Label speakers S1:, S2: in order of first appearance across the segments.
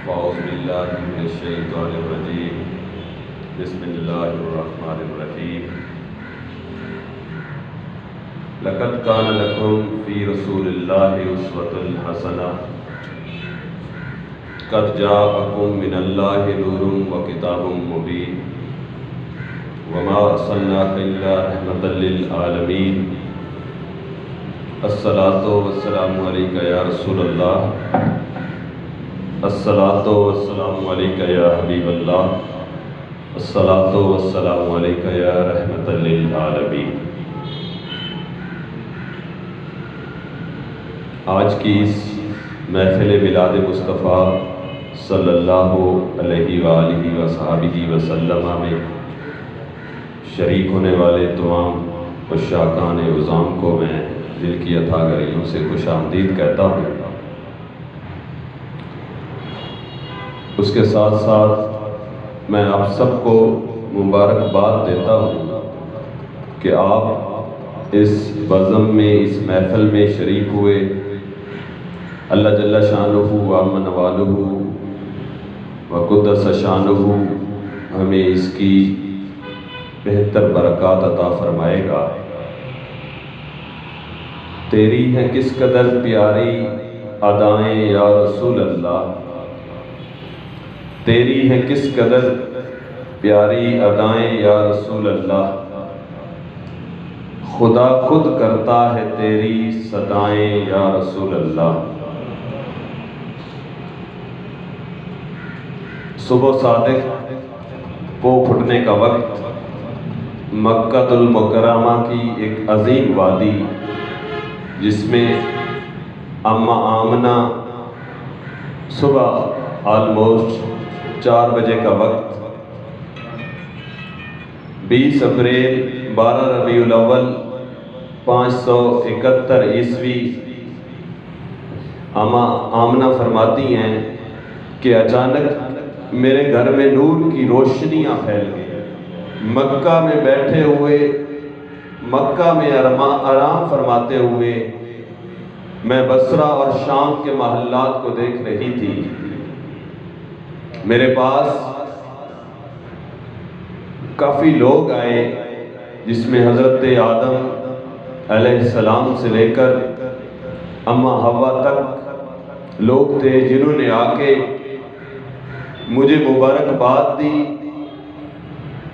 S1: فاعوذ باللہ من الشیطان الرجیم بسم اللہ الرحمن الرحیم لقد کان لکم فی رسول اللہ اسوۃ حسنہ قد جاءکم من اللہ نور وکتاب مبین وما ارسلناک الا رحمۃ للعالمین الصلاۃ والسلام علیک یا رسول اللہ الصلاۃ والسلام علیک یا حبیب اللہ الصلاۃ والسلام علیک یا رحمۃ للعالمین۔ آج کی اس محفل میلاد مصطفیٰ صلی اللہ علیہ وآلہ وصحبہ وسلم میں شریک ہونے والے تمام عشاقان عظام کو میں دل کی عطا گریوں سے خوش آمدید کہتا ہوں۔ اس کے ساتھ ساتھ میں آپ سب کو مبارکباد دیتا ہوں کہ آپ اس بزم میں اس محفل میں شریک ہوئے۔ اللہ جل شانہ وعم نوالہ وقدس شانہ ہمیں اس کی بہتر برکات عطا فرمائے گا۔ تیری ہے کس قدر پیاری ادائیں یا رسول اللہ، تیری ہے کس قدر پیاری ادائیں یا رسول اللہ، خدا خود کرتا ہے تیری صدائیں یا رسول اللہ۔ صبح صادق کو پھٹنے کا وقت مکہ المکرمہ کی ایک عظیم وادی جس میں اماں آمنہ صبح آلموسٹ 4 بجے کا وقت 20 اپریل 12 ربیع الاول 571 عیسوی اماں آمنہ فرماتی ہیں کہ اچانک میرے گھر میں نور کی روشنیاں پھیل گئی۔ مکہ میں بیٹھے ہوئے، مکہ میں آرام فرماتے ہوئے میں بصرہ اور شام کے محلات کو دیکھ رہی تھی۔ میرے پاس کافی لوگ آئے جس میں حضرت آدم علیہ السلام سے لے کر اماں حوا تک لوگ تھے، جنہوں نے آ کے مجھے مبارکباد دی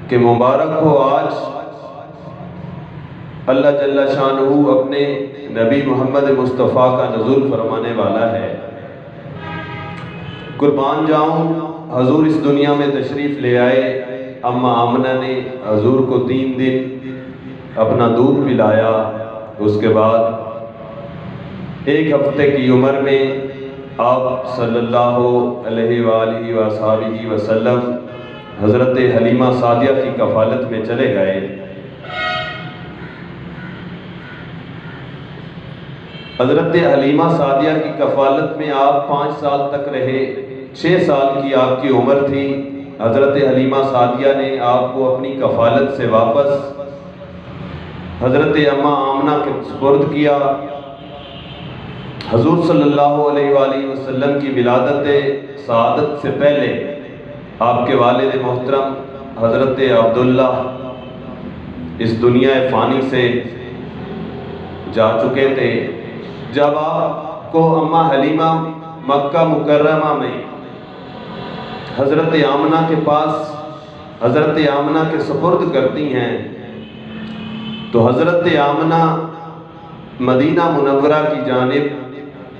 S1: کہ مبارک ہو، آج اللہ جل شانہ اپنے نبی محمد مصطفیٰ کا نزول فرمانے والا ہے۔ قربان جاؤں، حضور اس دنیا میں تشریف لے آئے۔ اماں آمنہ نے حضور کو 3 دن اپنا دودھ پلایا۔ اس کے بعد 1 ہفتے کی عمر میں آپ صلی اللہ علیہ وآلہ وصحبہ وسلم حضرت حلیمہ سعدیہ کی کفالت میں چلے گئے۔ حضرت حلیمہ سعدیہ کی کفالت میں آپ 5 سال تک رہے۔ 6 سال کی آپ کی عمر تھی۔ حضرت حلیمہ سعدیہ نے آپ کو اپنی کفالت سے واپس حضرت اماں آمنہ کے سپرد کیا۔ حضور صلی اللہ علیہ وآلہ وسلم کی ولادت سعادت سے پہلے آپ کے والد محترم حضرت عبداللہ اس دنیا فانی سے جا چکے تھے۔ جب آپ کو اماں حلیمہ مکہ مکرمہ میں حضرت آمنہ کے پاس حضرت آمنہ کے سپرد کرتی ہیں تو حضرت آمنہ مدینہ منورہ کی جانب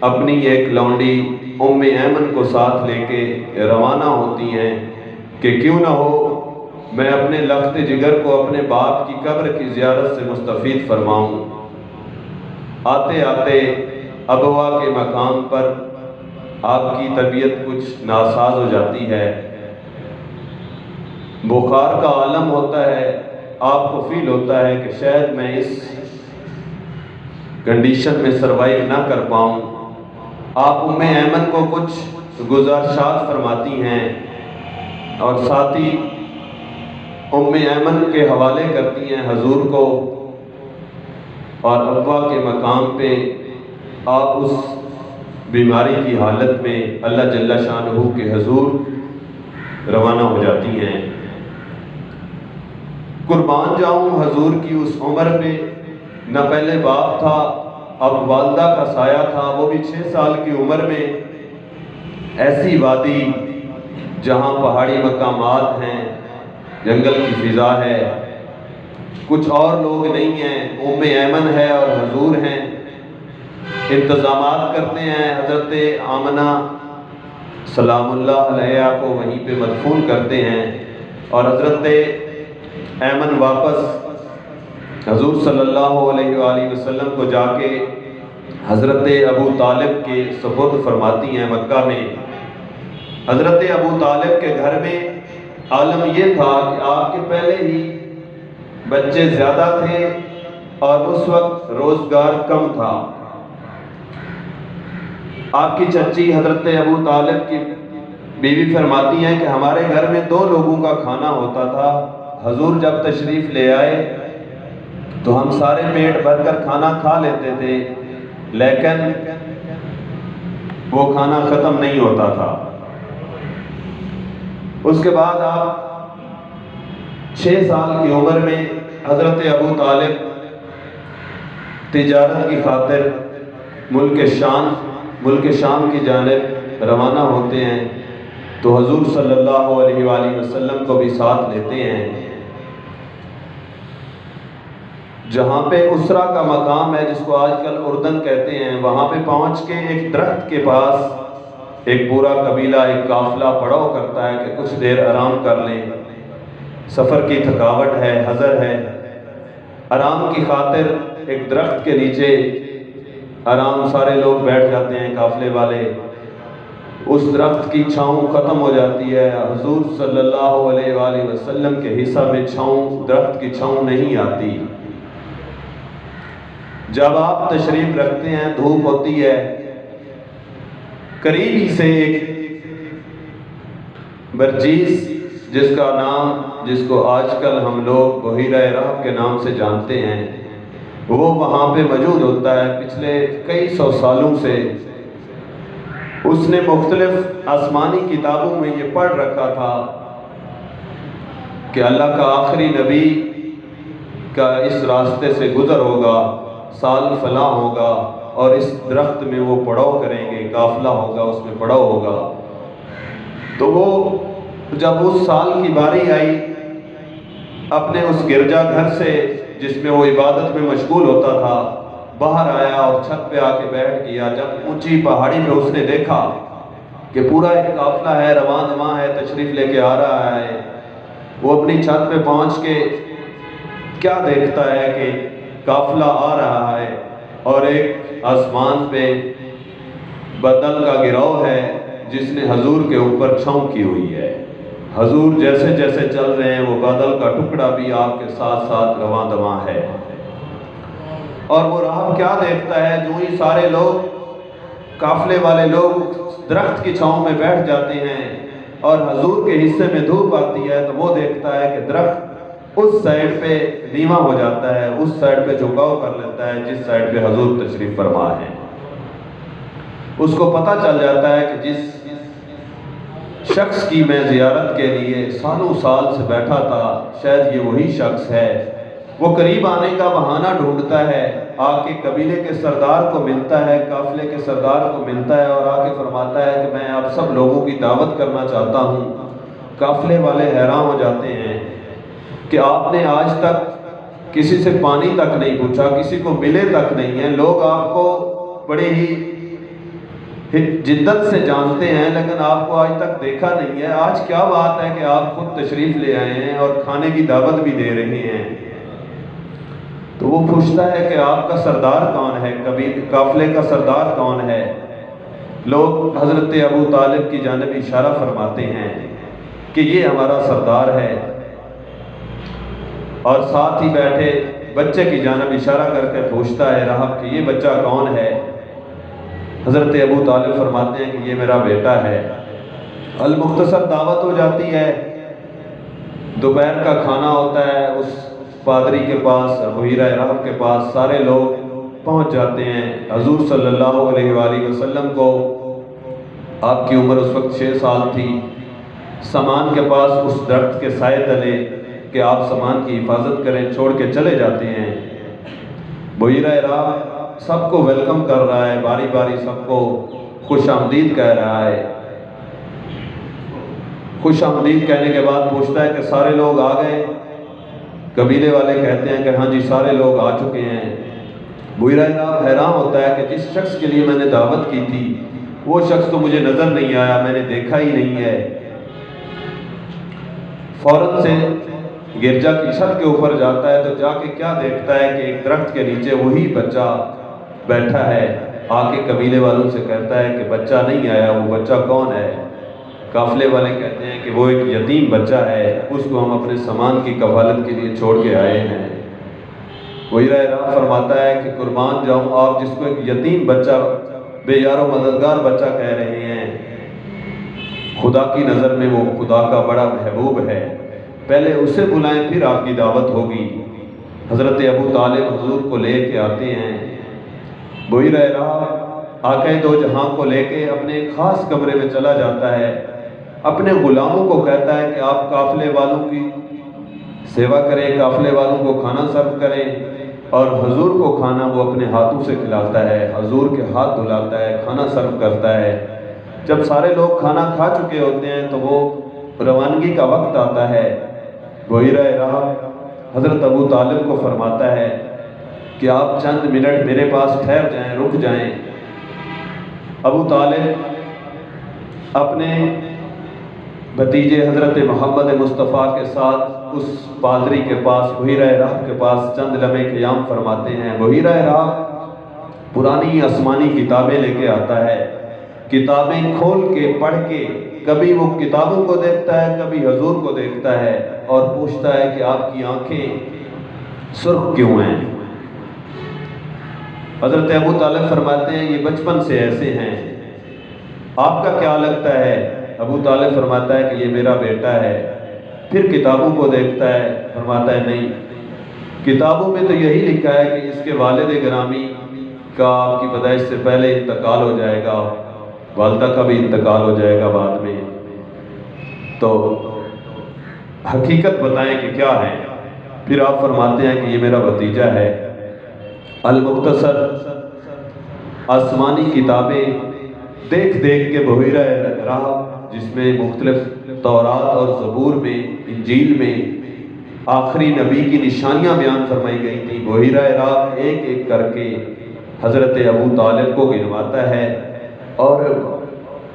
S1: اپنی ایک لونڈی ام ایمن کو ساتھ لے کے روانہ ہوتی ہیں کہ کیوں نہ ہو میں اپنے لخت جگر کو اپنے باپ کی قبر کی زیارت سے مستفید فرماؤں۔ آتے آتے ابوا کے مقام پر آپ کی طبیعت کچھ ناساز ہو جاتی ہے، بخار کا عالم ہوتا ہے، آپ کو فیل ہوتا ہے کہ شاید میں اس کنڈیشن میں سروائیو نہ کر پاؤں۔ آپ ام ایمن کو کچھ گزارشات فرماتی ہیں اور ساتھ ہی ام ایمن کے حوالے کرتی ہیں حضور کو، اور ابوا کے مقام پہ آپ اس بیماری کی حالت میں اللہ جل شانہ کے حضور روانہ ہو جاتی ہیں۔ قربان جاؤں حضور کی اس عمر پہ، نہ پہلے باپ تھا، اب والدہ کا سایہ تھا، وہ بھی 6 سال کی عمر میں۔ ایسی وادی جہاں پہاڑی مقامات ہیں، جنگل کی فضا ہے، کچھ اور لوگ نہیں ہیں، ام ایمن ہے اور حضور ہیں، انتظامات کرتے ہیں، حضرت آمنہ سلام اللہ علیہ کو وہیں پہ مدفون کرتے ہیں، اور حضرت ایمن واپس حضور صلی اللہ علیہ وآلہ وسلم کو جا کے حضرت ابو طالب کے سپرد فرماتی ہیں مکہ میں۔ حضرت ابو طالب کے گھر میں عالم یہ تھا کہ آپ کے پہلے ہی بچے زیادہ تھے اور اس وقت روزگار کم تھا۔ آپ کی چچی حضرت ابو طالب کی بیوی فرماتی ہیں کہ ہمارے گھر میں 2 لوگوں کا کھانا ہوتا تھا، حضور جب تشریف لے آئے تو ہم سارے پیٹ بھر کر کھانا کھا لیتے تھے، لیکن وہ کھانا ختم نہیں ہوتا تھا۔ اس کے بعد آپ 6 سال کی عمر میں حضرت ابو طالب تجارت کی خاطر ملک شام کی جانب روانہ ہوتے ہیں، تو حضور صلی اللہ علیہ وآلہ وسلم کو بھی ساتھ لیتے ہیں۔ جہاں پہ اسرا کا مقام ہے، جس کو آج کل اردن کہتے ہیں، وہاں پہ پہنچ کے ایک درخت کے پاس ایک پورا قبیلہ، ایک قافلہ پڑاؤ کرتا ہے کہ کچھ دیر آرام کر لیں، سفر کی تھکاوٹ ہے، حضر ہے، آرام کی خاطر ایک درخت کے نیچے آرام سارے لوگ بیٹھ جاتے ہیں قافلے والے۔ اس درخت کی چھاؤں ختم ہو جاتی ہے، حضور صلی اللہ علیہ وآلہ وسلم کے حصہ میں درخت کی چھاؤں نہیں آتی۔ جب آپ تشریف رکھتے ہیں، دھوپ ہوتی ہے، قریب ہی سے ایک برجیس جس کو آج کل ہم لوگ بحیرہ رحب کے نام سے جانتے ہیں، وہ وہاں پہ موجود ہوتا ہے۔ پچھلے کئی 100 سالوں سے اس نے مختلف آسمانی کتابوں میں یہ پڑھ رکھا تھا کہ اللہ کا آخری نبی کا اس راستے سے گزر ہوگا، سال فلاں ہوگا، اور اس درخت میں وہ پڑاؤ کریں گے، قافلہ ہوگا، اس میں پڑاؤ ہوگا۔ تو وہ جب اس سال کی باری آئی، اپنے اس گرجا گھر سے جس میں وہ عبادت میں مشغول ہوتا تھا، باہر آیا اور چھت پہ آ کے بیٹھ گیا۔ جب اونچی پہاڑی پہ اس نے دیکھا کہ پورا ایک قافلہ ہے، رواں دواں ہے، تشریف لے کے آ رہا ہے، وہ اپنی چھت پہ پہنچ کے کیا دیکھتا ہے کہ قافلہ آ رہا ہے اور ایک آسمان پہ بدل کا گروہ ہے جس نے حضور کے اوپر چھاؤں کی ہوئی ہے۔ حضور جیسے جیسے چل رہے ہیں، وہ بادل کا ٹکڑا بھی آپ کے ساتھ ساتھ رواں دواں ہے۔ اور وہ راہب کیا دیکھتا ہے، جو ہی سارے لوگ، قافلے والے لوگ درخت کی چھاؤں میں بیٹھ جاتے ہیں اور حضور کے حصے میں دھوپ آتی ہے، تو وہ دیکھتا ہے کہ درخت اس سائڈ پہ نیواں ہو جاتا ہے، اس سائڈ پہ جھکاؤ کر لیتا ہے جس سائڈ پہ حضور تشریف فرما ہے۔ اس کو پتہ چل جاتا ہے کہ جس شخص کی میں زیارت کے لیے سالوں سال سے بیٹھا تھا، شاید یہ وہی شخص ہے۔ وہ قریب آنے کا بہانہ ڈھونڈتا ہے، آ کے قبیلے کے سردار کو ملتا ہے، قافلے کے سردار کو ملتا ہے اور آ کے فرماتا ہے کہ میں آپ سب لوگوں کی دعوت کرنا چاہتا ہوں۔ قافلے والے حیران ہو جاتے ہیں کہ آپ نے آج تک کسی سے پانی تک نہیں پوچھا، کسی کو ملے تک نہیں ہیں، لوگ آپ کو بڑے ہی جدت سے جانتے ہیں لیکن آپ کو آج تک دیکھا نہیں ہے، آج کیا بات ہے کہ آپ خود تشریف لے آئے ہیں اور کھانے کی دعوت بھی دے رہے ہیں؟ تو وہ پوچھتا ہے کہ آپ کا سردار کون ہے، قافلے کا سردار کون ہے؟ لوگ حضرت ابو طالب کی جانب اشارہ فرماتے ہیں کہ یہ ہمارا سردار ہے، اور ساتھ ہی بیٹھے بچے کی جانب اشارہ کر کے پوچھتا ہے راہب کہ یہ بچہ کون ہے؟ حضرت ابو طالب فرماتے ہیں کہ یہ میرا بیٹا ہے۔ المختصر دعوت ہو جاتی ہے، دوپہر کا کھانا ہوتا ہے، اس پادری کے پاس، بحیرہ رحب کے پاس سارے لوگ پہنچ جاتے ہیں۔ حضور صلی اللہ علیہ وآلہ وسلم کو آپ کی عمر اس وقت 6 سال تھی۔ سامان کے پاس اس درخت کے سائے تلے کہ آپ سامان کی حفاظت کریں چھوڑ کے چلے جاتے ہیں۔ بحیرہ راہ سب کو ویلکم کر رہا ہے، باری باری سب کو خوش آمدید کہہ رہا ہے۔ خوش آمدید کہنے کے بعد پوچھتا ہے کہ سارے لوگ آ گئے؟ قبیلے والے کہتے ہیں کہ ہاں جی سارے لوگ آ چکے ہیں۔ بحیرہ راہ حیران ہوتا ہے کہ جس شخص کے لیے میں نے دعوت کی تھی وہ شخص تو مجھے نظر نہیں آیا، میں نے دیکھا ہی نہیں ہے۔ فوراً سے گرجا کی چھت کے اوپر جاتا ہے تو جا کے کیا دیکھتا ہے کہ ایک درخت کے نیچے وہی بچہ بیٹھا ہے۔ آ کے قبیلے والوں سے کہتا ہے کہ بچہ نہیں آیا، وہ بچہ کون ہے؟ قافلے والے کہتے ہیں کہ وہ ایک یتیم بچہ ہے، اس کو ہم اپنے سامان کی کفالت کے لیے چھوڑ کے آئے ہیں۔ بحیرہ راہ فرماتا ہے کہ قربان جاؤں، آپ جس کو ایک یتیم بچہ، بے یار و مددگار بچہ کہہ رہے ہیں، خدا کی نظر میں وہ خدا کا بڑا محبوب ہے، پہلے اسے بلائیں پھر آپ کی دعوت ہوگی۔ حضرت ابو طالب حضور کو لے کے آتے ہیں۔ بحیرہ راہ آقا دو جہاں کو لے کے اپنے ایک خاص کمرے میں چلا جاتا ہے، اپنے غلاموں کو کہتا ہے کہ آپ قافلے والوں کی سیوا کریں، قافلے والوں کو کھانا سرو کریں، اور حضور کو کھانا وہ اپنے ہاتھوں سے کھلاتا ہے، حضور کے ہاتھ دھلاتا ہے، کھانا سرو کرتا ہے۔ جب سارے لوگ کھانا کھا چکے ہوتے ہیں تو وہ روانگی کا وقت آتا ہے۔ بحیرہ راہ حضرت ابو طالب کو فرماتا ہے کہ آپ چند منٹ میرے پاس ٹھہر جائیں، رک جائیں۔ ابو طالب اپنے بھتیجے حضرت محمد مصطفیٰ کے ساتھ اس پادری کے پاس، بحیرہ راہ کے پاس چند لمحے قیام فرماتے ہیں۔ بحیرہ راہ پرانی آسمانی کتابیں لے کے آتا ہے، کتابیں کھول کے پڑھ کے کبھی وہ کتابوں کو دیکھتا ہے، کبھی حضور کو دیکھتا ہے اور پوچھتا ہے کہ آپ کی آنکھیں سرخ کیوں ہیں؟ حضرت ابو طالب فرماتے ہیں یہ بچپن سے ایسے ہیں، آپ کا کیا لگتا ہے؟ ابو طالب فرماتا ہے کہ یہ میرا بیٹا ہے۔ پھر کتابوں کو دیکھتا ہے، فرماتا ہے نہیں، کتابوں میں تو یہی لکھا ہے کہ اس کے والد گرامی کا آپ کی پیدائش سے پہلے انتقال ہو جائے گا، والدہ کا بھی انتقال ہو جائے گا بعد میں، تو حقیقت بتائیں کہ کیا ہے؟ پھر آپ فرماتے ہیں کہ یہ میرا بھتیجا ہے۔ المختصر آسمانی کتابیں دیکھ دیکھ کے بحیرہ راہ، جس میں مختلف تورات اور زبور میں، انجیل میں آخری نبی کی نشانیاں بیان فرمائی گئی تھیں، بحیرہ راہ ایک ایک کر کے حضرت ابو طالب کو گنواتا ہے اور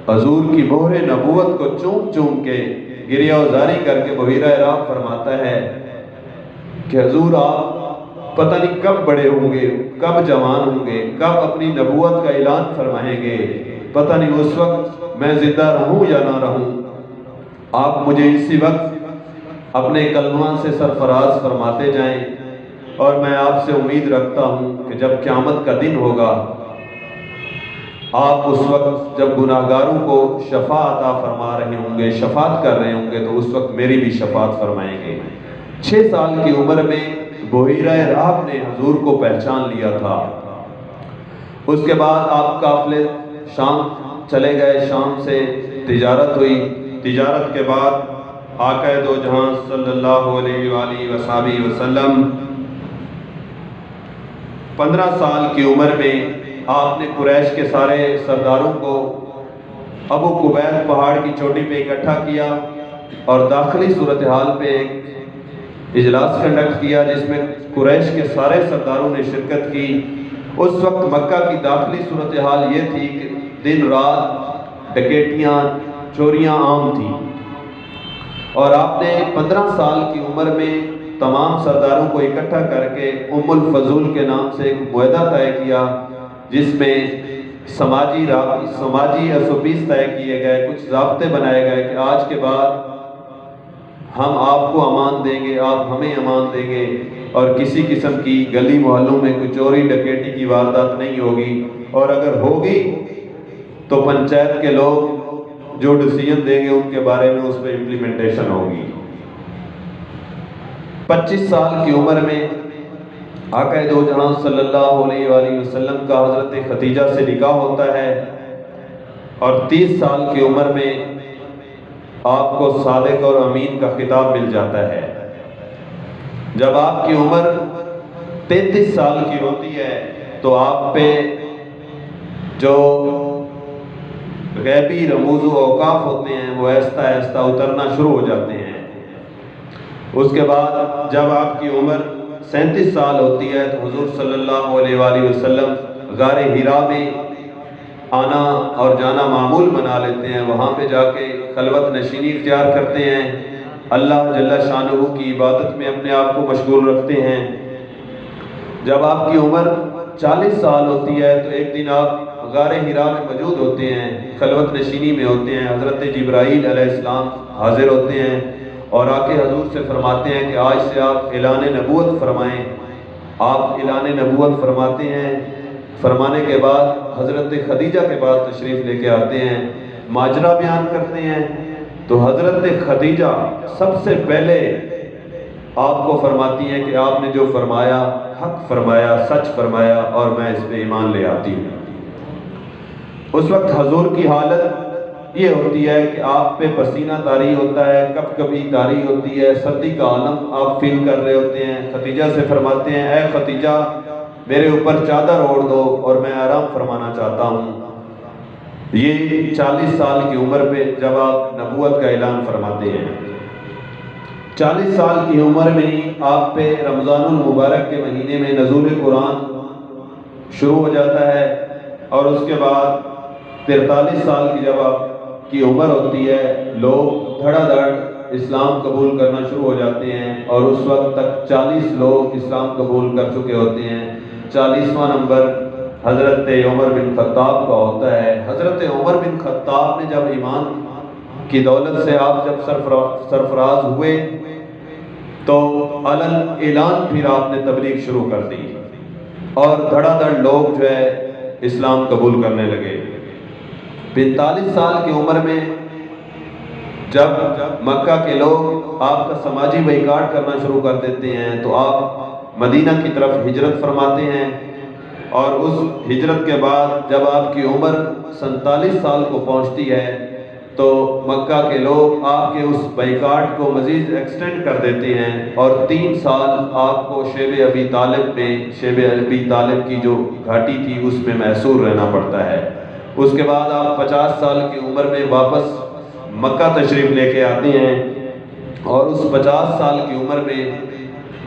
S1: حضور کی مہر نبوت کو چوم چوم کے گریہ وزاری کر کے بحیرہ راہ فرماتا ہے کہ حضور آپ پتہ نہیں کب بڑے ہوں گے، کب جوان ہوں گے، کب اپنی نبوت کا اعلان فرمائیں گے، پتہ نہیں اس وقت میں زندہ رہوں یا نہ رہوں، آپ مجھے اسی وقت اپنے کلمہ سے سرفراز فرماتے جائیں، اور میں آپ سے امید رکھتا ہوں کہ جب قیامت کا دن ہوگا، آپ اس وقت جب گناہگاروں کو شفاعت عطا فرما رہے ہوں گے، شفاعت کر رہے ہوں گے، تو اس وقت میری بھی شفاعت فرمائیں گے۔ 6 سال کی عمر میں بحیرہ راہ نے حضور کو پہچان لیا تھا۔ اس کے بعد آپ قافلے شام چلے گئے، شام سے تجارت ہوئی، تجارت کے بعد آقا دو جہاں صلی اللہ علیہ وآلہ وصحبہ وسلم 15 سال کی عمر میں آپ نے قریش کے سارے سرداروں کو ابو قبیس پہاڑ کی چوٹی پہ اکٹھا کیا اور داخلی صورتحال پہ ایک اجلاس کنڈکٹ کیا جس میں قریش کے سارے سرداروں نے شرکت کی۔ اس وقت مکہ کی داخلی صورتحال یہ تھی کہ دن رات ڈکیٹیاں، چوریاں عام تھیں، اور آپ نے 15 سال کی عمر میں تمام سرداروں کو اکٹھا کر کے ام الفضول کے نام سے ایک معاہدہ طے کیا، جس میں سماجی اصوبیس طے کیے گئے، کچھ ضابطے بنائے گئے کہ آج کے بعد ہم آپ کو امان دیں گے، آپ ہمیں امان دیں گے، اور کسی قسم کی گلی محلوں میں کوئی چوری ڈکیٹی کی واردات نہیں ہوگی، اور اگر ہوگی تو پنچایت کے لوگ جو ڈیسیژن دیں گے ان کے بارے میں اس پہ امپلیمنٹیشن ہوگی۔ 25 سال کی عمر میں آقا دو جہاں صلی اللہ علیہ وآلہ وسلم کا حضرت خدیجہ سے نکاح ہوتا ہے اور 30 سال کی عمر میں آپ کو صادق اور امین کا خطاب مل جاتا ہے۔ جب آپ کی عمر 33 سال کی ہوتی ہے تو آپ پہ جو غیبی رموز و اوقاف ہوتے ہیں وہ آہستہ آہستہ اترنا شروع ہو جاتے ہیں۔ اس کے بعد جب آپ کی عمر 37 سال ہوتی ہے تو حضور صلی اللہ علیہ وآلہ وسلم غار حرا میں آنا اور جانا معمول بنا لیتے ہیں۔ وہاں پہ جا کے خلوت نشینی اختیار کرتے ہیں، اللہ جل شانہ کی عبادت میں اپنے آپ کو مشغول رکھتے ہیں۔ جب آپ کی عمر 40 سال ہوتی ہے تو ایک دن آپ غار حرا میں موجود ہوتے ہیں، خلوت نشینی میں ہوتے ہیں۔ حضرت جبرائیل علیہ السلام حاضر ہوتے ہیں اور آ کے حضور سے فرماتے ہیں کہ آج سے آپ اعلان نبوت فرمائیں۔ آپ اعلان نبوت فرماتے ہیں، فرمانے کے بعد حضرت خدیجہ کے بعد تشریف لے کے آتے ہیں، ماجرا بیان کرتے ہیں۔ تو حضرت خدیجہ سب سے پہلے آپ کو فرماتی ہیں کہ آپ نے جو فرمایا حق فرمایا، سچ فرمایا اور میں اس پہ ایمان لے آتی ہوں۔ اس وقت حضور کی حالت یہ ہوتی ہے کہ آپ پہ پسینہ طاری ہوتا ہے، کب کبھی طاری ہوتی ہے، سردی کا عالم آپ فیل کر رہے ہوتے ہیں۔ خدیجہ سے فرماتے ہیں اے خدیجہ میرے اوپر چادر اوڑھ دو اور میں آرام فرمانا چاہتا ہوں۔ یہ 40 سال کی عمر پہ جب آپ نبوت کا اعلان فرماتے ہیں، 40 سال کی عمر میں ہی آپ پہ رمضان المبارک کے مہینے میں نزول قرآن شروع ہو جاتا ہے، اور اس کے بعد 43 سال کی جب آپ کی عمر ہوتی ہے لوگ دھڑا دھڑ اسلام قبول کرنا شروع ہو جاتے ہیں، اور اس وقت تک 40 لوگ اسلام قبول کر چکے ہوتے ہیں۔ 40واں نمبر حضرت عمر بن خطاب کا ہوتا ہے۔ حضرت عمر بن خطاب نے جب ایمان کی دولت سے آپ جب سرفراز ہوئے تو علن اعلان پھر آپ نے تبلیغ شروع کر دی اور دھڑا دھڑ لوگ جو ہے اسلام قبول کرنے لگے۔ 45 سال کی عمر میں جب مکہ کے لوگ آپ کا سماجی بائیکاٹ کرنا شروع کر دیتے ہیں تو آپ مدینہ کی طرف ہجرت فرماتے ہیں، اور اس ہجرت کے بعد جب آپ کی عمر 47 سال کو پہنچتی ہے تو مکہ کے لوگ آپ کے اس بائیکاٹ کو مزید ایکسٹینڈ کر دیتے ہیں، اور 3 سال آپ کو شیب ابی طالب میں، شیب ابی طالب کی جو گھاٹی تھی اس میں محصور رہنا پڑتا ہے۔ اس کے بعد آپ 50 سال کی عمر میں واپس مکہ تشریف لے کے آتے ہیں، اور اس 50 سال کی عمر میں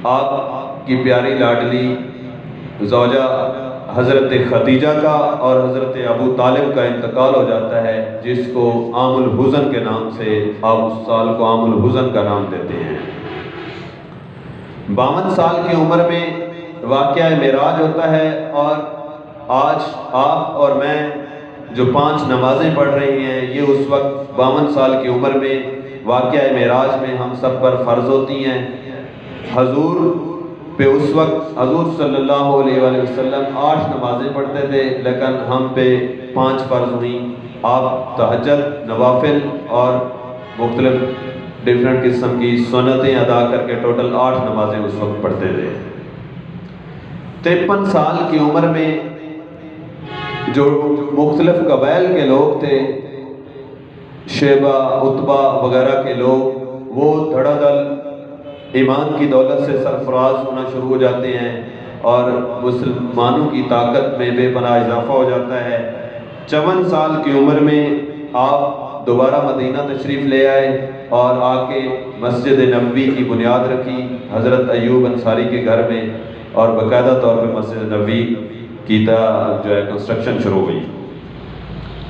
S1: آپ کی پیاری لاڈلی زوجہ حضرت خدیجہ کا اور حضرت ابو طالب کا انتقال ہو جاتا ہے، جس کو عام الحزن کے نام سے آپ اس سال کو عام الحزن کا نام دیتے ہیں۔ 52 سال کی عمر میں واقعہ معراج ہوتا ہے، اور آج آپ اور میں جو 5 نمازیں پڑھ رہے ہیں یہ اس وقت 52 سال کی عمر میں واقعہ معراج میں ہم سب پر فرض ہوتی ہیں۔ حضور پہ اس وقت حضور صلی اللہ علیہ وآلہ وسلم 8 نمازیں پڑھتے تھے، لیکن ہم پہ 5 فرض ہوئیں۔ آپ تہجد، نوافل اور مختلف ڈیفرنٹ قسم کی سنتیں ادا کر کے ٹوٹل 8 نمازیں اس وقت پڑھتے تھے۔ 53 سال کی عمر میں جو مختلف قبائل کے لوگ تھے، شیبہ، عتبہ وغیرہ کے لوگ، وہ دھڑا دھڑ ایمان کی دولت سے سرفراز ہونا شروع ہو جاتے ہیں، اور مسلمانوں کی طاقت میں بے پناہ اضافہ ہو جاتا ہے۔ 54 سال کی عمر میں آپ دوبارہ مدینہ تشریف لے آئے اور آ کے مسجد نبوی کی بنیاد رکھی حضرت ایوب انصاری کے گھر میں، اور باقاعدہ طور پہ مسجد نبوی کی جو ہے کنسٹرکشن شروع ہوئی،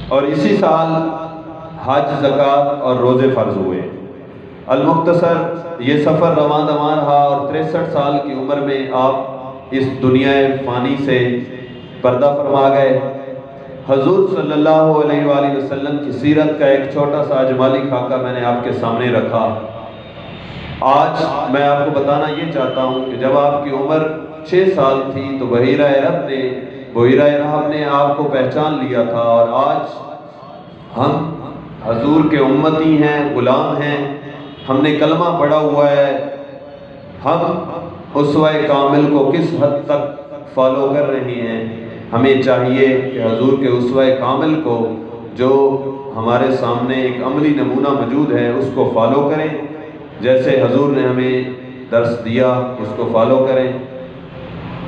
S1: اور اسی سال حج، زکوٰۃ اور روزے فرض ہوئے۔ المختصر یہ سفر رواں دواں رہا، اور 63 سال کی عمر میں آپ اس دنیا فانی سے پردہ فرما گئے۔ حضور صلی اللہ علیہ وآلہ وسلم کی سیرت کا ایک چھوٹا سا اجمالی خاکہ میں نے آپ کے سامنے رکھا۔ آج میں آپ کو بتانا یہ چاہتا ہوں کہ جب آپ کی عمر 6 سال تھی تو بحیرہ رحب نے آپ کو پہچان لیا تھا، اور آج ہم حضور کے امتی ہیں، غلام ہیں، ہم نے کلمہ پڑھا ہوا ہے، ہم اسوہ کامل کو کس حد تک فالو کر رہے ہیں. ہمیں چاہیے کہ حضور کے اسوہ کامل کو جو ہمارے سامنے ایک عملی نمونہ موجود ہے اس کو فالو کریں. جیسے حضور نے ہمیں درس دیا اس کو فالو کریں.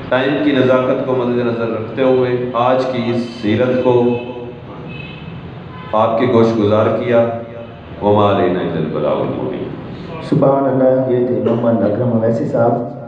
S1: ٹائم کی نزاکت کو مد نظر رکھتے ہوئے آج کی اس سیرت کو آپ کے گوش گزار کیا. وما علینا الا البلاغ المبین.
S2: سبحان اللہ. یہ تھے محمد اکرم اویسی صاحب.